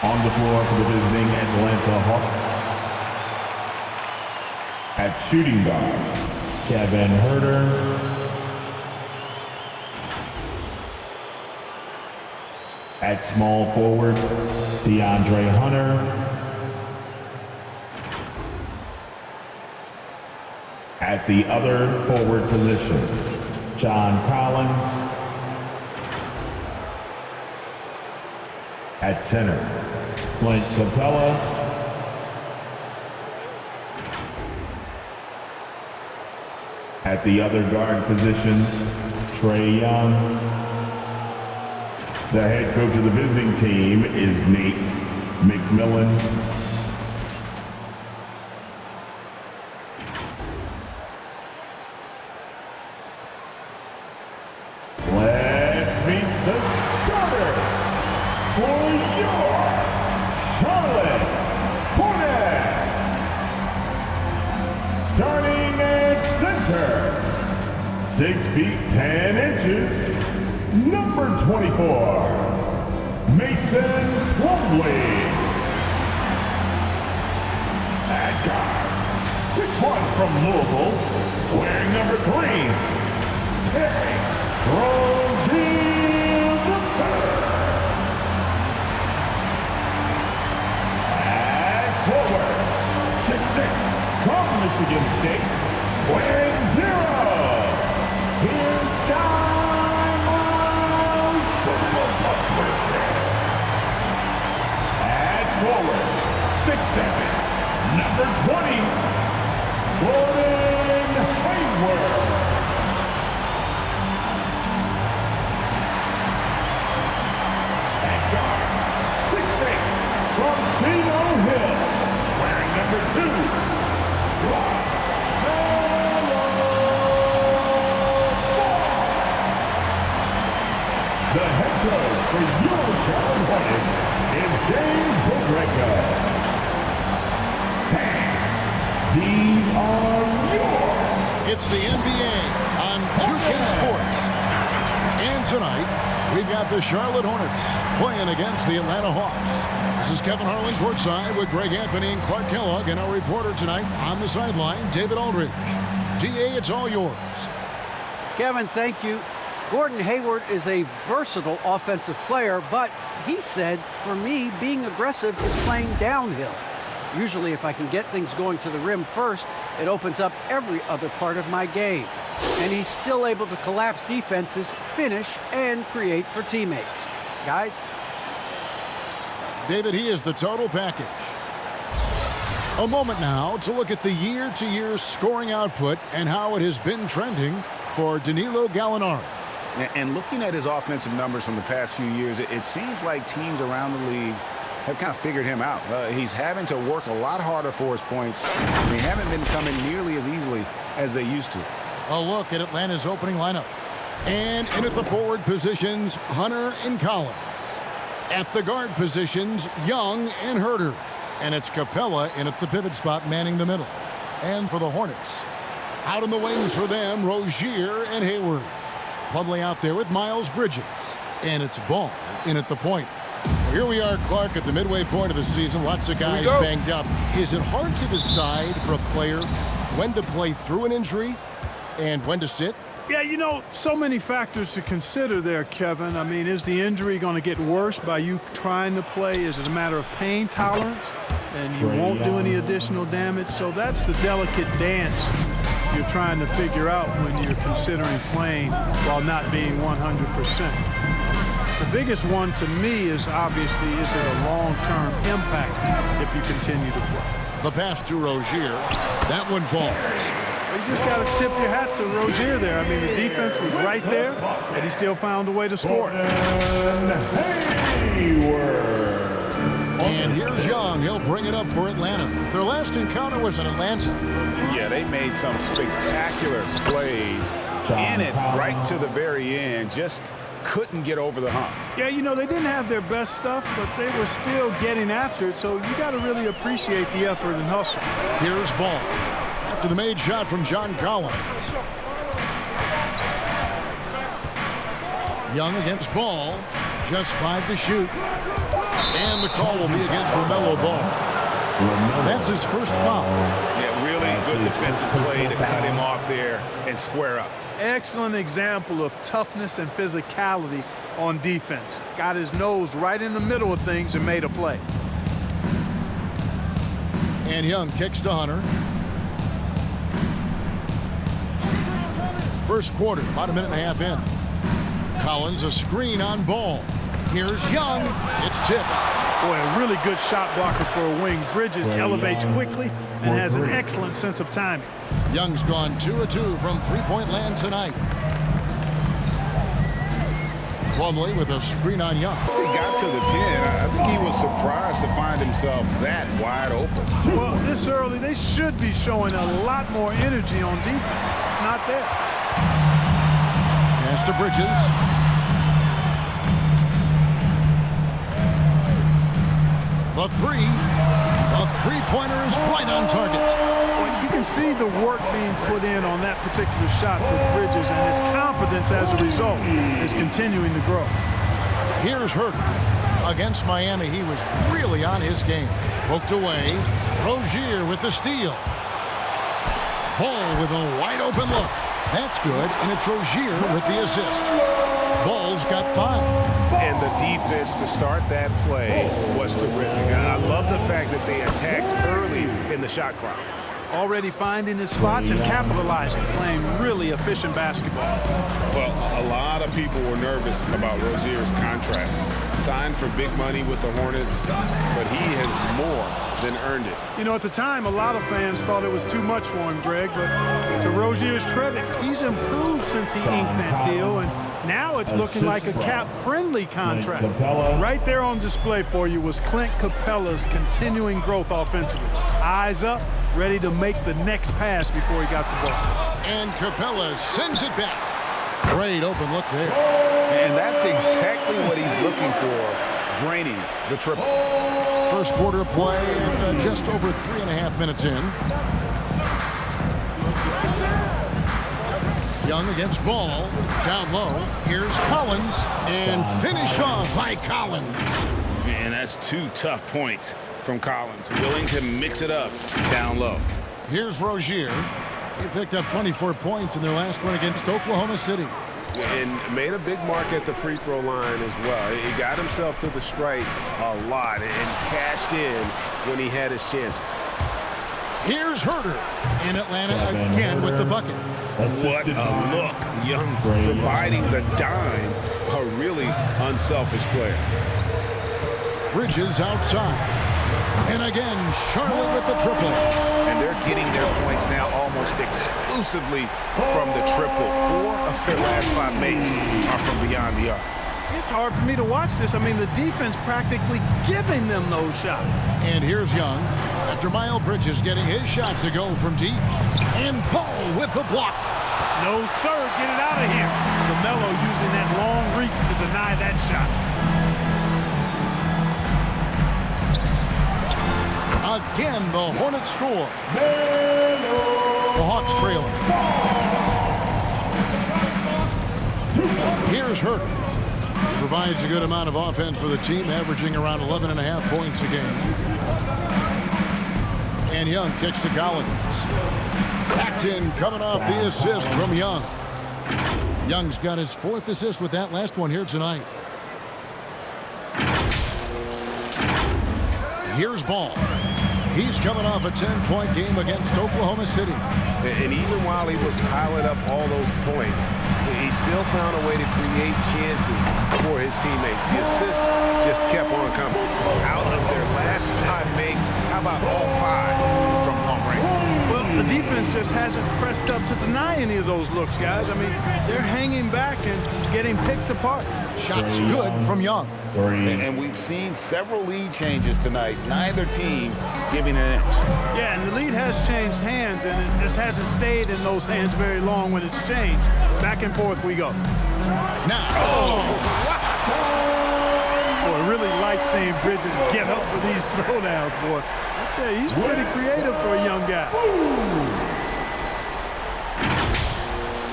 On the floor for the visiting Atlanta Hawks. At shooting guard, Kevin Huerter. At small forward, DeAndre Hunter. At the other forward position, John Collins. At center, Clint Capella. At the other guard position, Trae Young. The head coach of the visiting team is Nate McMillan. Let's meet the starters for your Charlotte Hornets. Starting at center, 6 feet 10 inches, number 24, Mason Plumlee. At guard, 6'1" from Louisville, wearing number 3, Terry Rozier III. At forward, 6'6", from Michigan State, wearing 0, here's Sky Miles Football. At forward, 6'7", number 20, Gordon Hayward. At guard, 6'8", from Dino Hill, wearing number 2, the head coach for your Charlotte Hornets is James Borrego. And these are your... It's the NBA on 2K Sports. And tonight, we've got the Charlotte Hornets playing against the Atlanta Hawks. This is Kevin Harlan courtside with Greg Anthony and Clark Kellogg, and our reporter tonight on the sideline, David Aldridge. DA, it's all yours. Kevin, thank you. Gordon Hayward is a versatile offensive player, but he said, for me, being aggressive is playing downhill. Usually, if I can get things going to the rim first, it opens up every other part of my game. And he's still able to collapse defenses, finish, and create for teammates. Guys? David, he is the total package. A moment now to look at the year-to-year scoring output and how it has been trending for Danilo Gallinari. And looking at his offensive numbers from the past few years, it seems like teams around the league have kind of figured him out. He's having to work a lot harder for his points. They haven't been coming nearly as easily as they used to. A look at Atlanta's opening lineup. And in at the forward positions, Hunter and Collins. At the guard positions, Young and Huerter. And it's Capella in at the pivot spot, manning the middle. And for the Hornets, out in the wings for them, Rozier and Hayward. Plumlee out there with Miles Bridges. And it's Ball in at the point. Here we are, Clark, at the midway point of the season. Lots of guys banged up. Is it hard to decide for a player when to play through an injury and when to sit? Yeah, you know, so many factors to consider there, Kevin. I mean, is the injury going to get worse by you trying to play? Is it a matter of pain tolerance and you won't do any additional damage? So that's the delicate dance you're trying to figure out when you're considering playing while not being 100%. The biggest one to me is obviously, is it a long-term impact if you continue to play? The pass to Rozier. That one falls. You just got to tip your hat to Rozier there. I mean, the defense was right there, and he still found a way to score. And here's Young. He'll bring it up for Atlanta. Their last encounter was in Atlanta. Yeah, they made some spectacular plays in it right to the very end. Just couldn't get over the hump. Yeah, you know, they didn't have their best stuff, but they were still getting after it, so you got to really appreciate the effort and hustle. Here's Ball. After the made shot from John Collins. Young against Ball. Just 5 to shoot. And the call will be against LaMelo Ball. That's his first foul. Yeah, really good defensive play to cut him off there and square up. Excellent example of toughness and physicality on defense. Got his nose right in the middle of things and made a play. And Young kicks to Hunter. First quarter, about a minute and a half in. Collins, a screen on Ball. Here's Young. It's tipped. Boy, a really good shot blocker for a wing. Bridges elevates quickly and has an excellent sense of timing. Young's gone 2 of 2 from three-point land tonight. Plumlee with a screen on Young. Once he got to the 10, I think he was surprised to find himself that wide open. Well, this early, they should be showing a lot more energy on defense. It's not there. Pass to Bridges. The three-pointer is right on target. Well, you can see the work being put in on that particular shot for Bridges, and his confidence as a result is continuing to grow. Here's Herter. Against Miami, he was really on his game. Poked away. Rozier with the steal. Ball with a wide-open look. That's good, and it's Rozier with the assist. Ball's got 5. And the defense to start that play was terrific. I love the fact that they attacked early in the shot clock. Already finding his spots and capitalizing, playing really efficient basketball. Well, a lot of people were nervous about Rozier's contract. Signed for big money with the Hornets, but he has more than earned it. You know, at the time, a lot of fans thought it was too much for him, Greg, but to Rozier's credit, he's improved since he inked that deal, and now it's looking like a cap-friendly contract. Right there on display for you was Clint Capella's continuing growth offensively. Eyes up, ready to make the next pass before he got the ball. And Capella sends it back. Great open look there. And that's exactly what he's looking for, draining the triple. First quarter play and just over 3.5 minutes in. Young against Ball. Down low. Here's Collins. And finish off by Collins. And that's 2 tough points from Collins. Willing to mix it up down low. Here's Rozier. He picked up 24 points in their last one against Oklahoma City. And made a big mark at the free throw line as well. He got himself to the stripe a lot and cashed in when he had his chances. Here's Herter in Atlanta again with the bucket. What a look. Young providing the dime. A really unselfish player. Bridges outside. And again, Charlotte with the triple. And they're getting their points now almost exclusively from the triple. 4 of their last 5 makes are from beyond the arc. It's hard for me to watch this. I mean, the defense practically giving them those shots. And here's Young after Miles Bridges getting his shot to go from deep. And Ball with the block. No, sir. Get it out of here. LaMelo using that long reach to deny that shot. Again, the Hornets score. The Hawks trailing. Here's Herter. He provides a good amount of offense for the team, averaging around 11.5 points a game. And Young kicks to Collins. Paxton coming off the assist from Young. Young's got his 4th assist with that last one here tonight. Here's Ball. He's coming off a 10-point game against Oklahoma City. And even while he was piling up all those points, he still found a way to create chances for his teammates. The assists just kept on coming. Out of their last 5 makes, how about all 5 from long range? Well, the defense just hasn't pressed up to deny any of those looks, guys. I mean, they're hanging back and getting picked apart. Shots good from Young. And we've seen several lead changes tonight. Neither team giving an inch. Yeah, and the lead has changed hands, and it just hasn't stayed in those hands very long when it's changed. Back and forth we go. Now. Boy, I really like seeing Bridges get up for these throwdowns, boy. I tell you, he's pretty creative for a young guy.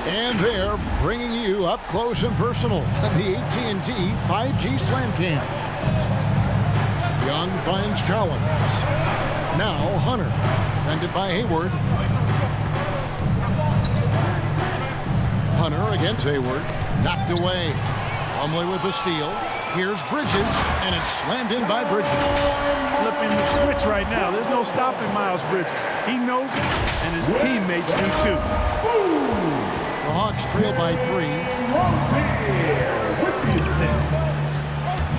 And they're bringing you up close and personal on the AT&T 5G Slam Cam. Young finds Collins. Now Hunter. Defended by Hayward. Hunter against Hayward. Knocked away. Plumlee with the steal. Here's Bridges, and it's slammed in by Bridges. Flipping the switch right now. There's no stopping Miles Bridges. He knows it, and his teammates do too. The Hawks trail by 3. With the assist.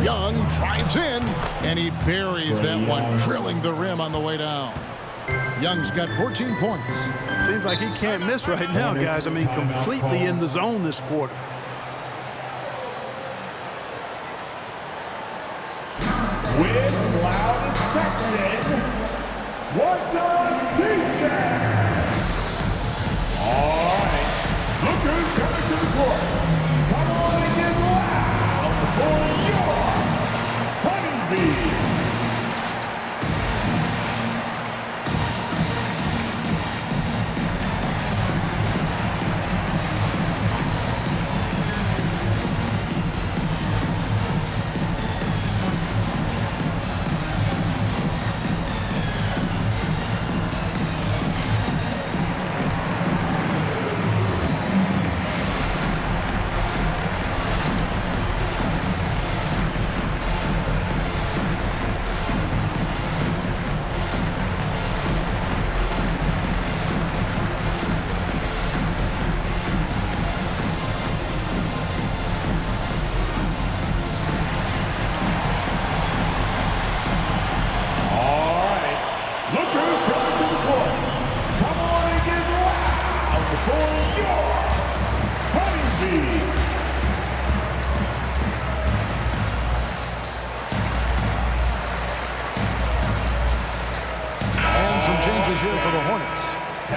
Young drives in, and he buries that one, drilling the rim on the way down. Young's got 14 points. Seems like he can't miss right now, guys. I mean, completely in the zone this quarter. With loud section. What's on T-shirt? All right. Look who's coming to the court. Come on and get loud for your Honeybee. Some changes here for the Hornets.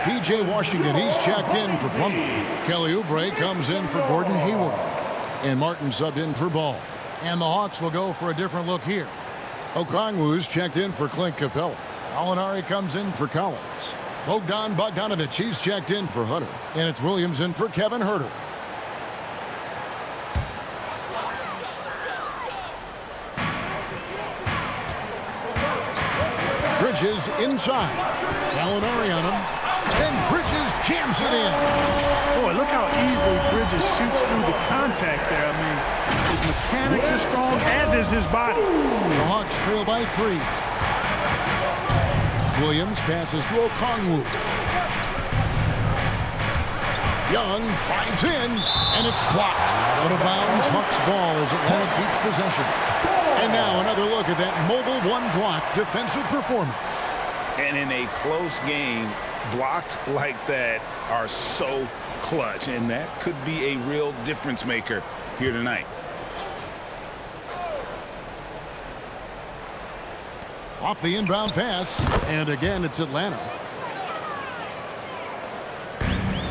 P.J. Washington, he's checked in for Plumlee. Kelly Oubre comes in for Gordon Hayward. And Martin subbed in for Ball. And the Hawks will go for a different look here. Okongwu's checked in for Clint Capella. Alinari comes in for Collins. Bogdan Bogdanovic, he's checked in for Hunter. And it's Williams in for Kevin Huerter. Bridges inside. Alinari on him. And Bridges jams it in. Boy, look how easily Bridges shoots through the contact there. I mean, his mechanics are strong, as is his body. The Hawks trail by 3. Williams passes to Okongwu. Young drives in, and it's blocked. Out of bounds, Hawks ball as Atlanta keeps possession. And now another look at that mobile one-block defensive performance. And in a close game, blocks like that are so clutch, and that could be a real difference maker here tonight. Off the inbound pass, and again it's Atlanta.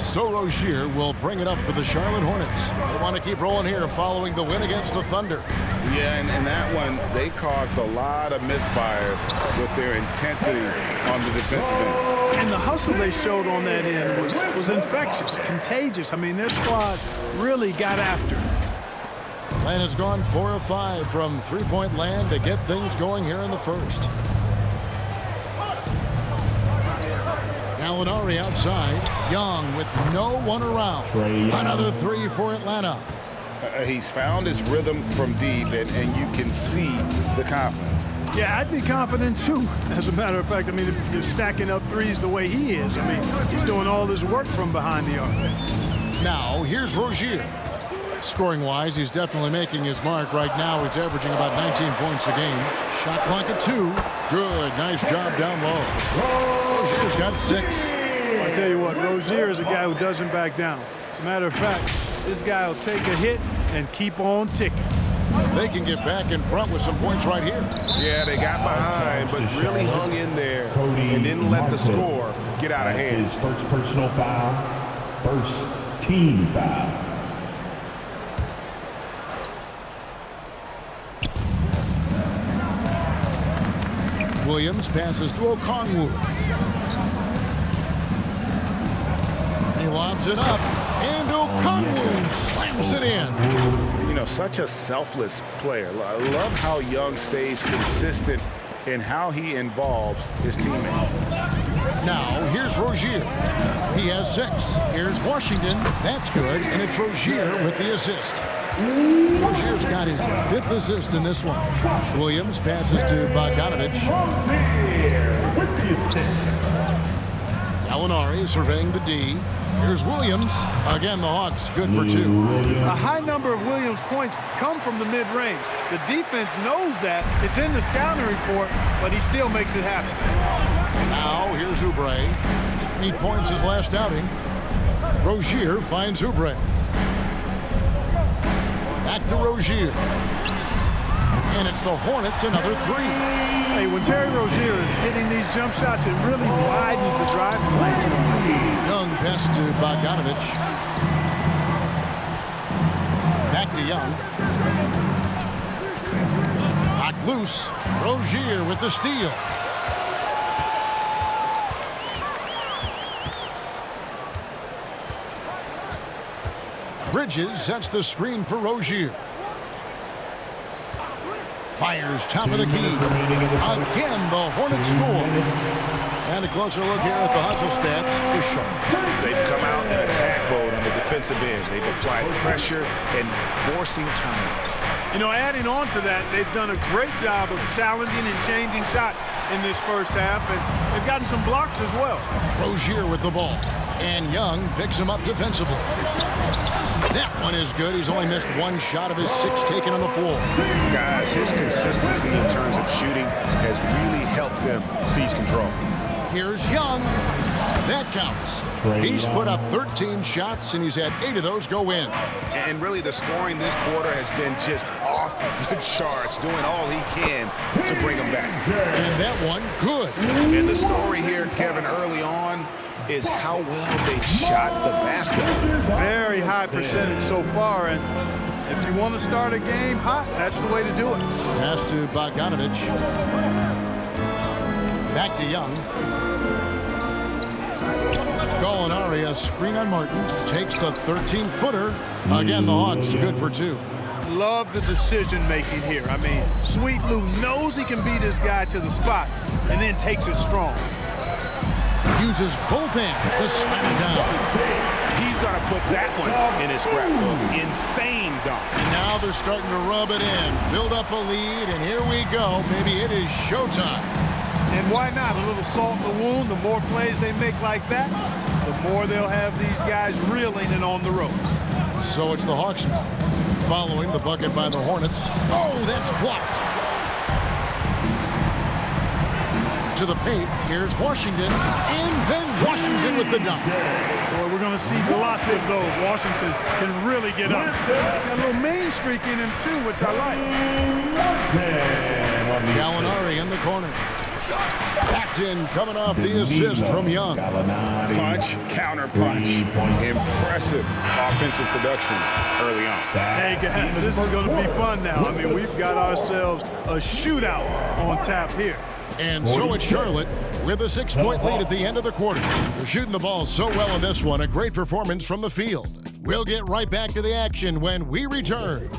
So Rozier will bring it up for the Charlotte Hornets. They want to keep rolling here following the win against the Thunder. Yeah, and that one, they caused a lot of misfires with their intensity on the defensive end. And the hustle they showed on that end was infectious, contagious. I mean, their squad really got after it. Atlanta's gone 4 of 5 from three-point land to get things going here in the first. Alinari outside. Young with no one around. Another 3 for Atlanta. He's found his rhythm from deep, and you can see the confidence. Yeah, I'd be confident too. As a matter of fact, I mean, if you're stacking up threes the way he is, I mean, he's doing all this work from behind the arc. Now, here's Rozier. Scoring-wise, he's definitely making his mark. Right now, he's averaging about 19 points a game. Shot clock at 2. Good. Nice job down low. Rozier's got 6. I'll tell you what, Rozier is a guy who doesn't back down. As a matter of fact, this guy will take a hit and keep on ticking. They can get back in front with some points right here. Yeah, they got behind, but really hung in there and didn't let the score get out of hand. His first personal foul, first team foul. Williams passes to Okongwu. He lobs it up. And Okongwu slams it in. You know, such a selfless player. I love how Young stays consistent in how he involves his teammates. Now, here's Rozier. He has 6. Here's Washington. That's good. And it's Rozier with the assist. Rozier's got his 5th assist in this one. Williams passes to Bogdanovich. Rozier with the assist. Gallinari surveying the D. Here's Williams. Again, the Hawks good for 2. A high number of Williams' points come from the mid-range. The defense knows that. It's in the scouting report, but he still makes it happen. Now, here's Oubre. 8 points his last outing. Rozier finds Oubre. Back to Rozier. And it's the Hornets, another 3. Hey, when Terry Rozier is hitting these jump shots, it really widens the driving lanes. Young pass to Bogdanovich. Back to Young. Knocked loose. Rozier with the steal. Bridges sets the screen for Rozier. Fires top of the key. Again, the Hornets score. And a closer look here at the hustle stats for Sharp. They've come out in attack mode on the defensive end. They've applied pressure and forcing turnovers. You know, adding on to that, they've done a great job of challenging and changing shots in this first half, and they've gotten some blocks as well. Rozier with the ball. And Young picks him up defensively. That one is good. He's only missed 1 shot of his 6 taken on the floor. Guys, his consistency in terms of shooting has really helped them seize control. Here's Young. That counts. He's put up 13 shots, and he's had 8 of those go in. And really, the scoring this quarter has been just off the charts, doing all he can to bring them back. And that one, good. And the story here, Kevin, early on, is how well they shot the basket. Very high percentage so far, and if you want to start a game hot, that's the way to do it. Pass to Bogdanovich. Back to Young. Gallinari, a screen on Martin, takes the 13-footer. Again, the Hawks good for 2. Love the decision-making here. I mean, Sweet Lou knows he can beat his guy to the spot and then takes it strong. Uses both hands to slam it down. He's got to put that one in his scrapbook. Insane dunk. And now they're starting to rub it in, build up a lead, and here we go. Maybe it is showtime. And why not? A little salt in the wound. The more plays they make like that, the more they'll have these guys reeling and on the ropes. So it's the Hawks now, following the bucket by the Hornets. Oh, that's blocked. To the paint, here's Washington, and then Washington with the dunk. Boy, we're going to see lots of those. Washington can really get up. Got a little main streak in him, too, which I like. Gallinari in the corner. That's in, coming off the assist from Young. Punch, counter punch. Impressive offensive production early on. Hey, guys, this is going to be fun now. I mean, we've got ourselves a shootout on tap here. And so it's Charlotte with a 6-point lead at the end of the quarter. They're shooting the ball so well in this one. A great performance from the field. We'll get right back to the action when we return.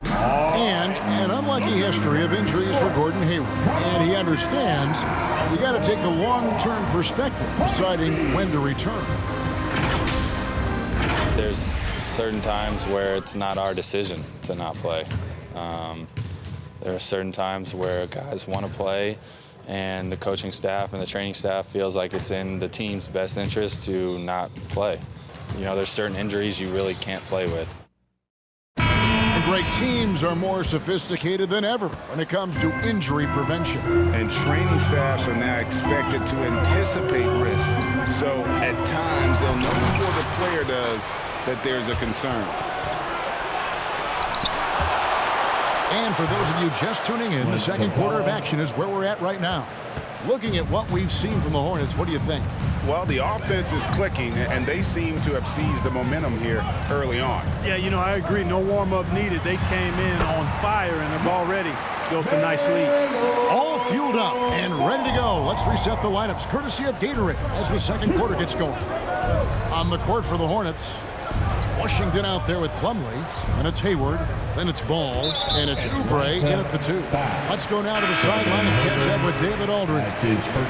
And an unlucky history of injuries for Gordon Hayward. And he understands you got to take the long-term perspective, deciding when to return. There's certain times where it's not our decision to not play. There are certain times where guys want to play, and the coaching staff and the training staff feels like it's in the team's best interest to not play. You know, there's certain injuries you really can't play with. Great teams are more sophisticated than ever when it comes to injury prevention. And training staffs are now expected to anticipate risks. So at times, they'll know before the player does that there's a concern. And for those of you just tuning in, the second quarter of action is where we're at right now. Looking at what we've seen from the Hornets, what do you think? Well, the offense is clicking, and they seem to have seized the momentum here early on. Yeah, you know, I agree. No warm-up needed. They came in on fire and have already built a nice lead. All fueled up and ready to go. Let's reset the lineups, courtesy of Gatorade, as the second quarter gets going. On the court for the Hornets, Washington out there with Plumlee, and it's Hayward, then it's Ball, and it's Oubre in at the 2. Let's go now to the sideline and catch up with David Aldridge.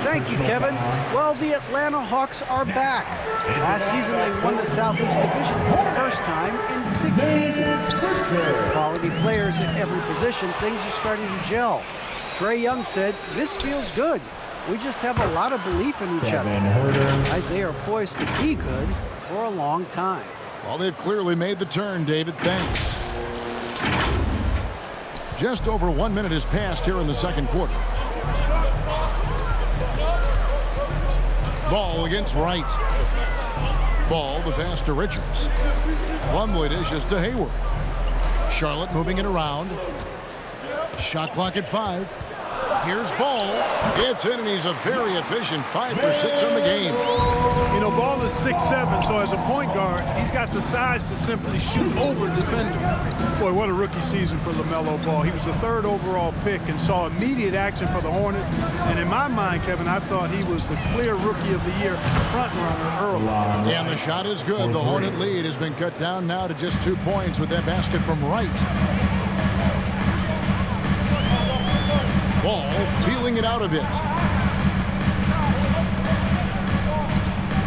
Thank you, Kevin. Well, the Atlanta Hawks are back. Last season, they won the Southeast Division for the first time in 6 seasons. With quality players at every position, things are starting to gel. Trae Young said, "This feels good. We just have a lot of belief in each other." Guys, they are poised to be good for a long time. Well, they've clearly made the turn, David. Thanks. Just over 1 minute has passed here in the second quarter. Ball against Wright. Ball, the pass to Richards. Plumlee dishes to Hayward. Charlotte moving it around. Shot clock at 5. Here's Ball. It's in, and he's a very efficient 5 for 6 on the game. You know, Ball is 6'7", so as a point guard, he's got the size to simply shoot over defenders. Boy, what a rookie season for LaMelo Ball. He was the 3rd overall pick and saw immediate action for the Hornets. And in my mind, Kevin, I thought he was the clear Rookie of the Year front runner early. And the shot is good. The Hornet lead has been cut down now to just 2 points with that basket from Wright. Ball feeling it out a bit.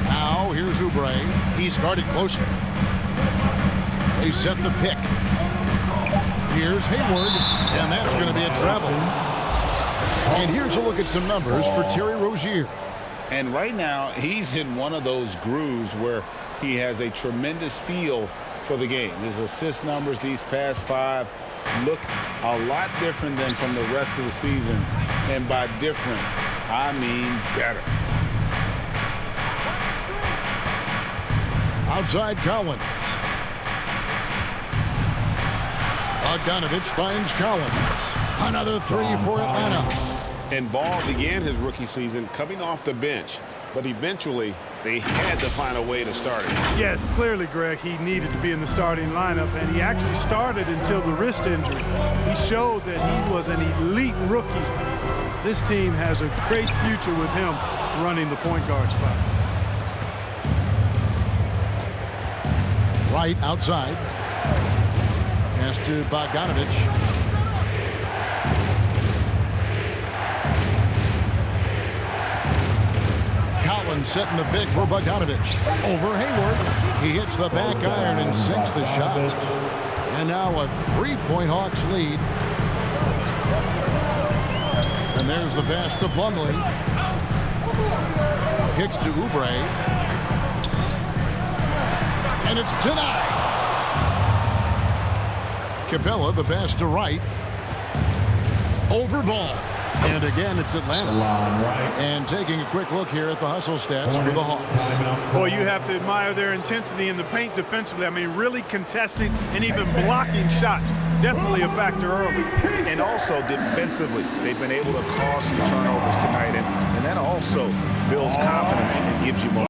Now here's Oubre. He's guarded closer. They set the pick. Here's Hayward, and that's going to be a travel. And here's a look at some numbers for Terry Rozier. And right now, he's in one of those grooves where he has a tremendous feel for the game. His assist numbers these past 5 look a lot different than from the rest of the season. And by different, I mean better. Outside Collins. Bogdanovich finds Collins. Another 3 for Atlanta. And Ball began his rookie season coming off the bench, but eventually they had to find a way to start it. Yeah, clearly, Greg, he needed to be in the starting lineup, and he actually started until the wrist injury. He showed that he was an elite rookie. This team has a great future with him running the point guard spot. Right outside. Pass to Bogdanovich. Collins setting the pick for Bogdanovich. Over Hayward. He hits the back iron and sinks the shot. And now a 3-point Hawks lead. And there's the pass to Plumlee. Kicks to Oubre. And it's denied. Capella, the pass to Wright. Over Ball. And again, it's Atlanta. And taking a quick look here at the hustle stats for the Hawks. Boy, you have to admire their intensity in the paint defensively. I mean, really contesting and even blocking shots. Definitely a factor early. And also defensively, they've been able to cause some turnovers tonight. And that also builds confidence and gives you momentum.